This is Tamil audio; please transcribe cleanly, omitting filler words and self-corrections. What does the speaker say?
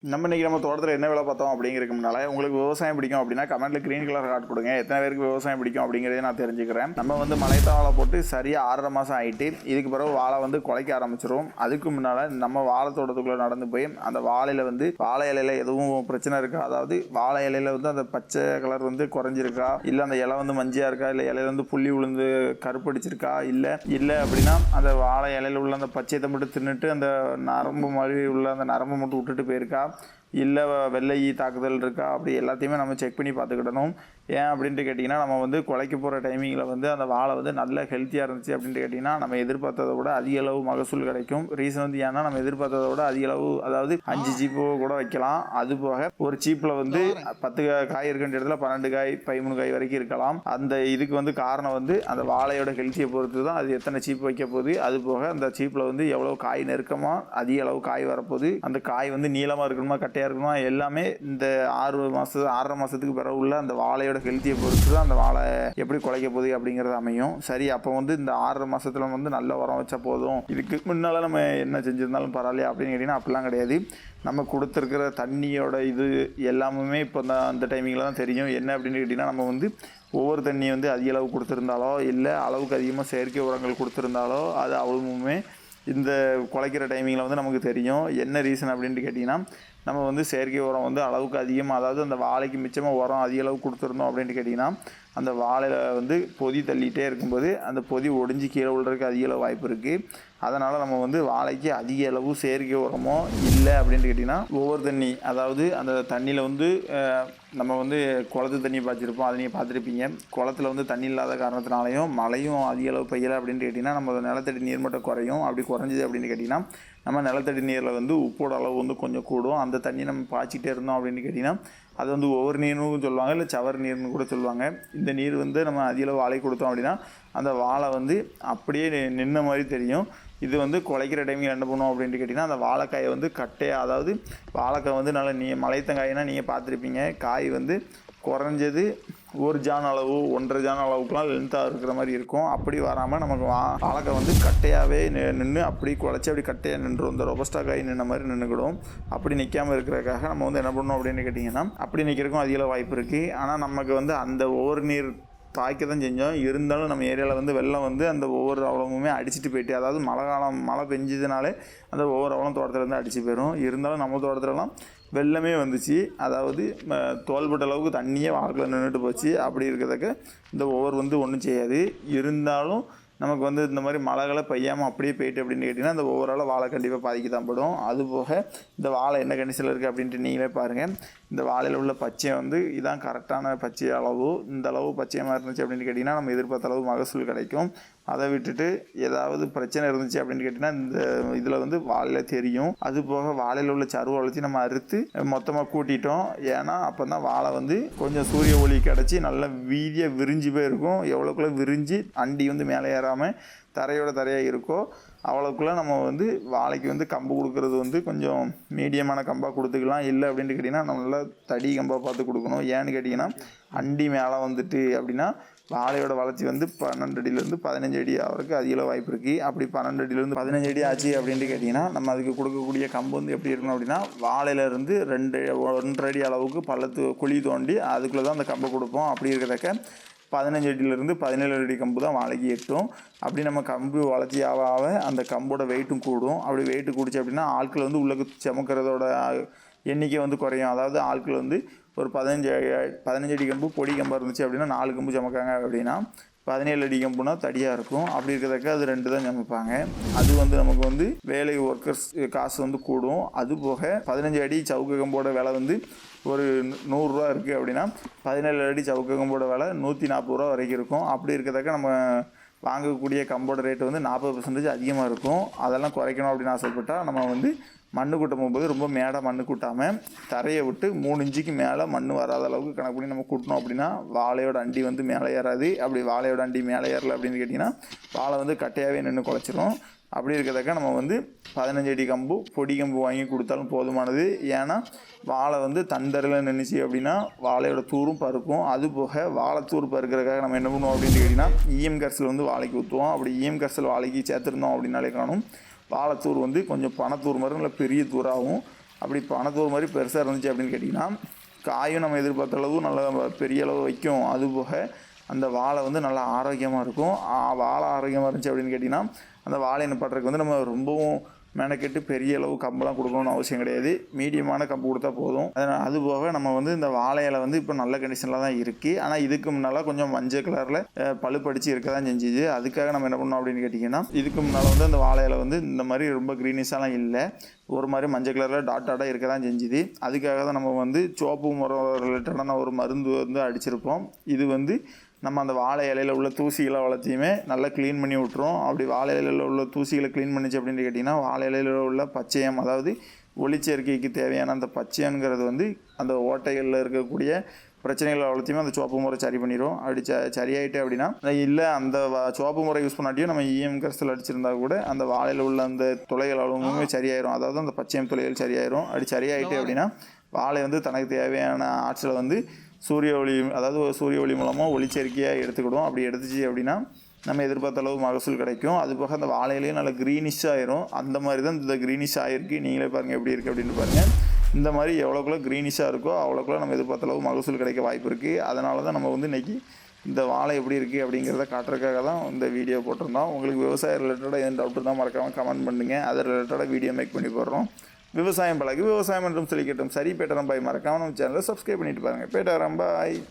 நம்ம இன்றைக்கி நம்ம தோட்டத்தில் என்ன வேலை பார்த்தோம் அப்படிங்கிறதுக்கு முன்னால் உங்களுக்கு விவசாயம் பிடிக்கும் அப்படின்னா கமெண்ட்டில் க்ரீன் கலர் ஹார்ட் கொடுங்க. எத்தனை பேருக்கு விவசாயம் பிடிக்கும் அப்படிங்கிறதே நான் தெரிஞ்சுக்கிறேன். நம்ம வந்து மலைத்தாழை போட்டு சரியாக 6.5 மாதம் ஆகிட்டு இதுக்கு பிறகு வாழை வந்து குலைக்க ஆரம்பிச்சிடும். அதுக்கு முன்னால் நம்ம வாழை தோட்டத்துக்குள்ளே நடந்து போய் அந்த வாழையில் வந்து வாழை இலையில் எதுவும் பிரச்சனை இருக்கா, அதாவது வாழை இலையில் வந்து அந்த பச்சை கலர் வந்து குறைஞ்சிருக்கா, இல்லை அந்த இலை வந்து மஞ்சியாக இருக்கா, இல்லை இலையில வந்து புள்ளி விழுந்து கருப்படிச்சிருக்கா, இல்லை அப்படின்னா அந்த வாழை இலையில் உள்ள அந்த பச்சையத்தை மட்டும் தின்னுட்டு அந்த நரம்பு மாதிரி உள்ள அந்த நரம்பை மட்டும் விட்டுட்டு போயிருக்கா, இல்லை வெள்ளை தாக்குதல் இருக்கா, அப்படி எல்லாத்தையுமே நம்ம செக் பண்ணி பார்த்துக்கிடணும். ஏன் அப்படின்ட்டு கேட்டிங்கன்னா, நம்ம வந்து குலைக்க போகிற டைமிங்கில் வந்து அந்த வாழை வந்து நல்ல ஹெல்த்தியாக இருந்துச்சு அப்படின்ட்டு கேட்டிங்கன்னா நம்ம எதிர்பார்த்ததை விட அதிக அளவு மகசூல் கிடைக்கும். ரீசன் வந்து ஏன்னா நம்ம எதிர்பார்த்ததை விட அதிக அளவு, அதாவது 5 சீப்பு கூட வைக்கலாம். அது போக ஒரு சீப்பில் வந்து 10 காய் இருக்கின்ற இடத்துல 12 காய் 13 காய் வரைக்கும் இருக்கலாம். அந்த இதுக்கு வந்து காரணம் வந்து அந்த வாழையோட ஹெல்த்தியை பொறுத்து தான் அது எத்தனை சீப்பு வைக்க போகுது. அது போக அந்த சீப்பில் வந்து எவ்வளோ காய் நெருக்கமாக அதிக அளவு காய் வரப்போகுது, அந்த காய் வந்து நீளமாக இருக்கணுமா கட்டையாக இருக்கணுமா, எல்லாமே இந்த 6.5 மாதத்துக்கு பிறகு உள்ள அந்த வாழையோட ஹெல்த்தியை பொறுத்து தான் அந்த வாழை எப்படி குலைக்க போகுது அப்படிங்கிறது அமையும். சரி, அப்போ வந்து இந்த 6.5 மாதத்துல வந்து நல்ல உரம் வச்சா போதும், இதுக்கு முன்னால் நம்ம என்ன செஞ்சுருந்தாலும் பரவாயில்லையா அப்படின்னு கேட்டிங்கன்னா அப்படிலாம் கிடையாது. நம்ம கொடுத்துருக்கிற தண்ணியோட இது எல்லாமே இப்போ அந்த டைமிங்கில் தான் தெரியும். என்ன அப்படின்னு கேட்டிங்கன்னா, நம்ம வந்து ஒவ்வொரு தண்ணியை வந்து அதிக அளவு கொடுத்துருந்தாலோ இல்லை அளவுக்கு அதிகமாக செயற்கை உரங்கள் கொடுத்துருந்தாலோ அது அவ்வளவுமே இந்த குலைக்கிற டைமிங்கில் வந்து நமக்கு தெரியும். என்ன ரீசன் அப்படின்ட்டு கேட்டிங்கன்னா, நம்ம வந்து செயற்கை உரம் வந்து அளவுக்கு அதிகமாக, அதாவது அந்த வாழைக்கு மிச்சமாக உரம் அதிக அளவு கொடுத்துருந்தோம் அப்படின்ட்டு கேட்டிங்கன்னா அந்த வாழையில் வந்து பொதி தள்ளிகிட்டே இருக்கும்போது அந்த பொதி ஒடிஞ்சு கீழே விழுறதுக்கு அதிக அளவு வாய்ப்பு இருக்குது. அதனால் நம்ம வந்து வாழைக்கு அதிக அளவு செயற்கை உரமோ இல்லை அப்படின்ட்டு கேட்டிங்கன்னா ஒவ்வொரு தண்ணி, அதாவது அந்த தண்ணியில் வந்து நம்ம வந்து குளத்து தண்ணி பாய்ச்சிருப்போம், அதை நீங்கள் பார்த்துருப்பீங்க. குளத்தில் வந்து தண்ணி இல்லாத காரணத்தினாலையும் மழையும் அதிக அளவு பெய்யலை அப்படின்ட்டு கேட்டிங்கன்னா நம்ம நிலத்தடி நீர்மட்டம் குறையும். அப்படி குறைஞ்சிது அப்படின்னு கேட்டிங்கன்னா நம்ம நிலத்தடி நீரில் வந்து உப்போட அளவு வந்து கொஞ்சம் கூடும். அந்த தண்ணி நம்ம பாய்ச்சிட்டே இருந்தோம் அப்படின்னு கேட்டிங்கன்னா அது வந்து ஒவ்வொரு நீர்னு சொல்லுவாங்க, இல்லை சவர் நீர்னு கூட சொல்லுவாங்க. இந்த நீர் வந்து நம்ம அதிக அளவு வாழை கொடுத்தோம் அப்படின்னா அந்த வாழை வந்து அப்படியே நின்ன மாதிரி தெரியும். இது வந்து குலைக்கிற டைமில் என்ன பண்ணுவோம் அப்படின்ட்டு கேட்டிங்கன்னா அந்த வாழைக்காயை வந்து கட்டையாக, அதாவது வாழைக்காய் வந்து நல்லா மலைத்தங்காய்னா நீங்கள் பார்த்துருப்பீங்க, காய் வந்து குறைஞ்சது 1 ஜான் அளவு 1.5 ஜான் அளவுக்குலாம் லென்த்தாக இருக்கிற மாதிரி இருக்கும். அப்படி வராமல் நமக்கு வாழைக்காய் வந்து கட்டையாகவே நின்று அப்படி குலைச்சி அப்படி கட்டையாக நின்றுடும். இந்த ரொபஸ்டா காய் நின்ன மாதிரி நின்றுக்கிடும். அப்படி நிற்காமல் இருக்கிறதுக்காக நம்ம வந்து என்ன பண்ணணும் அப்படின்னு கேட்டிங்கன்னா அப்படி நிற்கிறதுக்கும் அதிக வாய்ப்பு இருக்குது. ஆனால் நமக்கு வந்து அந்த ஒவ்வொரு நீர் பாய்க்க தான் செஞ்சோம். இருந்தாலும் நம்ம ஏரியாவில் வந்து வெள்ளம் வந்து அந்த ஒவ்வொரு அவலமுமே அடிச்சுட்டு போயிட்டு, அதாவது மழை பெஞ்சதுனாலே அந்த ஒவ்வொரு அவலம் தோட்டத்துலேருந்து அடிச்சு போயிடும். இருந்தாலும் நம்ம தோட்டத்துலலாம் வெள்ளமே வந்துச்சு, அதாவது தோள்பட்ட அளவுக்கு தண்ணியே வாழைக்குள்ள நின்றுட்டு போச்சு. அப்படி இருக்கிறதுக்கு இந்த ஒவ்வொரு வந்து ஒன்றும் செய்யாது. இருந்தாலும் நமக்கு வந்து இந்த மாதிரி மழைகளை பெய்யாமல் அப்படியே போயிட்டு அப்படின்னு கேட்டிங்கன்னா அந்த ஒவ்வொரு வாழை கண்டிப்பாக பாதிக்க தான் படும். அதுபோக இந்த வாழை என்ன கண்டிஷனில் இருக்குது அப்படின்ட்டு நீங்களே பாருங்கள். இந்த வாழையில் உள்ள பச்சை வந்து இதான் கரெக்டான பச்சை அளவு. இந்த அளவு பச்சையமாக இருந்துச்சு அப்படின்னு கேட்டிங்கன்னா நம்ம எதிர்பார்த்த அளவு மகசூல் கிடைக்கும். அதை விட்டுட்டு ஏதாவது பிரச்சனை இருந்துச்சு அப்படின்னு கேட்டிங்கன்னா இந்த இதில் வந்து வாழையில் தெரியும். அது போக வாழையில் உள்ள சருவை வளர்த்தி நம்ம அறுத்து மொத்தமாக கூட்டிட்டோம். ஏன்னா அப்போ தான் வாழை வந்து கொஞ்சம் சூரிய ஒளி கிடச்சி நல்லா வீதியாக விரிஞ்சு போயிருக்கும். எவ்வளோக்குள்ளே விரிஞ்சு அண்டி வந்து மேலே ஏறாமல் தரையோட தரையாக இருக்கோ அவ்வளோக்குள்ளே நம்ம வந்து வாழைக்கு வந்து கம்பு கொடுக்குறது வந்து கொஞ்சம் மீடியமான கம்பாக கொடுத்துக்கலாம். இல்லை அப்படின்ட்டு கேட்டிங்கன்னா நம்ம நல்லா தடி கம்பாக பார்த்து கொடுக்கணும். ஏன்னு கேட்டிங்கன்னா அண்டி மேலே வந்துட்டு அப்படின்னா வாழையோட வளர்ச்சி வந்து 12 அடியிலேருந்து 15 அடி ஆகிறதுக்கு அதிக வாய்ப்பு இருக்குது. அப்படி 12 அடியிலேருந்து 15 அடி ஆச்சு அப்படின்ட்டு கேட்டிங்கன்னா நம்ம அதுக்கு கொடுக்கக்கூடிய கம்பு வந்து எப்படி இருக்கணும் அப்படின்னா வாழையிலேருந்து 1.5 அடி அளவுக்கு குழி தோண்டி அதுக்குள்ளே தான் அந்த கம்பை கொடுப்போம். அப்படி இருக்கிறக்க 15 அடியிலேருந்து 17 அடி கம்பு தான் வாழைக்கு எட்டும். அப்படி நம்ம கம்பு வளர்ச்சி ஆக அந்த கம்போட வெயிட்டும் கூடும். அப்படி வெயிட்டு கூடிச்சு அப்படின்னா ஆட்கள் வந்து உள்ளே சுமக்கிறதோட எண்ணிக்கை வந்து குறையும். அதாவது ஆட்கள் வந்து ஒரு 15 அடி கம்பு பொடி கம்பாக இருந்துச்சு அப்படின்னா 4 கம்பு சுமக்காங்க அப்படின்னா 17 அடி கம்புனா தடியாக இருக்கும். அப்படி இருக்கிறதுக்கு அது 2 தான் சமைப்பாங்க. அது வந்து நமக்கு வந்து வேலை ஒர்க்கர்ஸ் காசு வந்து கூடும். அது போக 15 அடி சவுக்கு கம்போட விலை வந்து ஒரு 100 ரூபா இருக்குது அப்படின்னா 17 அடி சவுக்கு கம்போட விலை 140 ரூபா வரைக்கும் இருக்கும். அப்படி இருக்கிறதுக்கு நம்ம வாங்கக்கூடிய கம்போட ரேட்டு வந்து 40% அதிகமாக இருக்கும். அதெல்லாம் குறைக்கணும் அப்படின்னு ஆசைப்பட்டால் நம்ம வந்து மண்ணு கூட்டும் போகும்போது ரொம்ப மேடாக மண்ணு கூட்டாமல் தரையை விட்டு 3 இன்ச்சுக்கு மேலே மண் வராத அளவுக்கு கணக்கு பண்ணி நம்ம கூட்டணும். அப்படின்னா வாழையோட அண்டி வந்து மேலே ஏறாது. அப்படி வாழையோட அண்டி மேலே ஏறலை அப்படின்னு கேட்டிங்கன்னா வாழை வந்து கட்டையாகவே நின்று குலைச்சிரும். அப்படி இருக்கிறதுக்காக நம்ம வந்து 15 அடி கம்பு பொடி கம்பு வாங்கி கொடுத்தாலும் போதுமானது. ஏன்னா வாழை வந்து தண்டரில் நின்றுச்சு அப்படின்னா வாழையோட தூரும் பருக்கும். அது போக வாழைத்தூர் பருக்கிறதுக்காக நம்ம என்ன பண்ணுவோம் அப்படின்னு கேட்டிங்கன்னா இஎம் கரிசல் வந்து வாழைக்கு ஊற்றுவோம். அப்படி இஎம் கரிசல் வாழைக்கு சேர்த்துருந்தோம் அப்படின்னாலே காணும் வாழைத்தூர் வந்து கொஞ்சம் பணத்தூர் மாதிரி நல்ல பெரிய தூராகவும் அப்படி பனைத்தோல் மாதிரி பெருசாக இருந்துச்சு அப்படின்னு கேட்டிங்கன்னா காயும் நம்ம எதிர்பார்த்த அளவு நல்லா பெரிய அளவு வைக்கும். அதுபோக அந்த வாழை வந்து நல்லா ஆரோக்கியமாக இருக்கும். வாழை ஆரோக்கியமாக இருந்துச்சு அப்படின்னு கேட்டிங்கன்னா அந்த வாழை நிப்பாட்டுறதுக்கு வந்து நம்ம ரொம்பவும் மெனக்கெட்டு பெரிய அளவு கம்பெல்லாம் கொடுக்கணும்னு அவசியம் கிடையாது. மீடியமான கம்பு கொடுத்தா போதும். அதுபோக நம்ம வந்து இந்த வாழை இலை வந்து இப்போ நல்ல கண்டிஷனில் தான் இருக்குது. ஆனால் இதுக்கு முன்னால் கொஞ்சம் மஞ்சள் கலரில் பழுப்படிச்சு இருக்க தான் செஞ்சுது. அதுக்காக நம்ம என்ன பண்ணோம் அப்படின்னு கேட்டிங்கன்னா இதுக்கு முன்னால் வந்து அந்த வாழை இலை வந்து இந்த மாதிரி ரொம்ப க்ரீனிஷாலாம் இல்லை, ஒரு மாதிரி மஞ்சள் கலரில் டாட்டாக இருக்க தான் செஞ்சுது. அதுக்காக தான் நம்ம வந்து சோப்பு முறை ரிலேட்டடான ஒரு மருந்து வந்து அடிச்சிருப்போம். இது வந்து நம்ம அந்த வாழை இலையில் உள்ள தூசிகளை வளர்த்தியுமே நல்லா க்ளீன் பண்ணி விட்ருவோம். அப்படி வாழை இலையில் உள்ள தூசிகளை க்ளீன் பண்ணிச்சு அப்படின்னு கேட்டிங்கன்னா வாழை இலையில் உள்ள பச்சையம், அதாவது ஒளிச்சேர்க்கைக்கு தேவையான அந்த பச்சையங்கிறது வந்து அந்த ஓட்டைகளில் இருக்கக்கூடிய பிரச்சனைகளை வளர்த்தியுமே அந்த சோப்பு முறை சரி பண்ணிடும். அப்படி சரியாயிட்டு அப்படின்னா இல்லை அந்த சோப்பு முறை யூஸ் பண்ணாட்டியும் நம்ம இஎம் கரைசல் அடிச்சிருந்தா கூட அந்த வாழையில் உள்ள அந்த துளைகள் அளவுமே சரியாயிரும், அதாவது அந்த பச்சையம் துளைகள் சரியாயிரும். அப்படி சரியாயிட்டு அப்படின்னா வாழை வந்து தனக்கு தேவையான ஆற்றலை வந்து சூரிய ஒளி, அதாவது சூரிய ஒளி மூலமாக ஒளிச்சேர்க்கையாக எடுத்துக்கிடும். அப்படி எடுத்துச்சு அப்படின்னா நம்ம எதிர்பார்த்த அளவு மகசூல் கிடைக்கும். அது போக அந்த வாழையிலையும் நல்லா க்ரீனிஷ் ஆயிரும். அந்த மாதிரி தான் இந்த க்ரீனிஷ் ஆகிருக்கு. நீங்களே பாருங்கள் எப்படி இருக்குது அப்படின்னு பாருங்கள். இந்த மாதிரி எவ்வளோக்குள்ள க்ரீனிஷாக இருக்கோ அவ்வளோக்குள்ள நம்ம எதிர்பார்த்த அளவு மகசூல் கிடைக்க வாய்ப்பு இருக்குது. அதனால தான் நம்ம வந்து இன்றைக்கி இந்த வாழை எப்படி இருக்குது அப்படிங்கிறத காட்டுறதுக்காக தான் இந்த வீடியோ போட்டிருந்தோம். உங்களுக்கு விவசாய ரிலேட்டடாக எந்த டவுட் இருந்தால் மறக்காமல் கமெண்ட் பண்ணுங்கள். அதை ரிலேட்டடாக வீடியோ மேக் பண்ணி போடுறோம். விவசாயம் பழகு, விவசாயம் என்றும் சொல்லிக்கட்டும். சரி பேட்டரம் பாய், மறக்காமல் நம்ம சேனலை சப்ஸ்கிரைப் பண்ணிட்டு பாருங்கள். பேட்டரம் பாய்.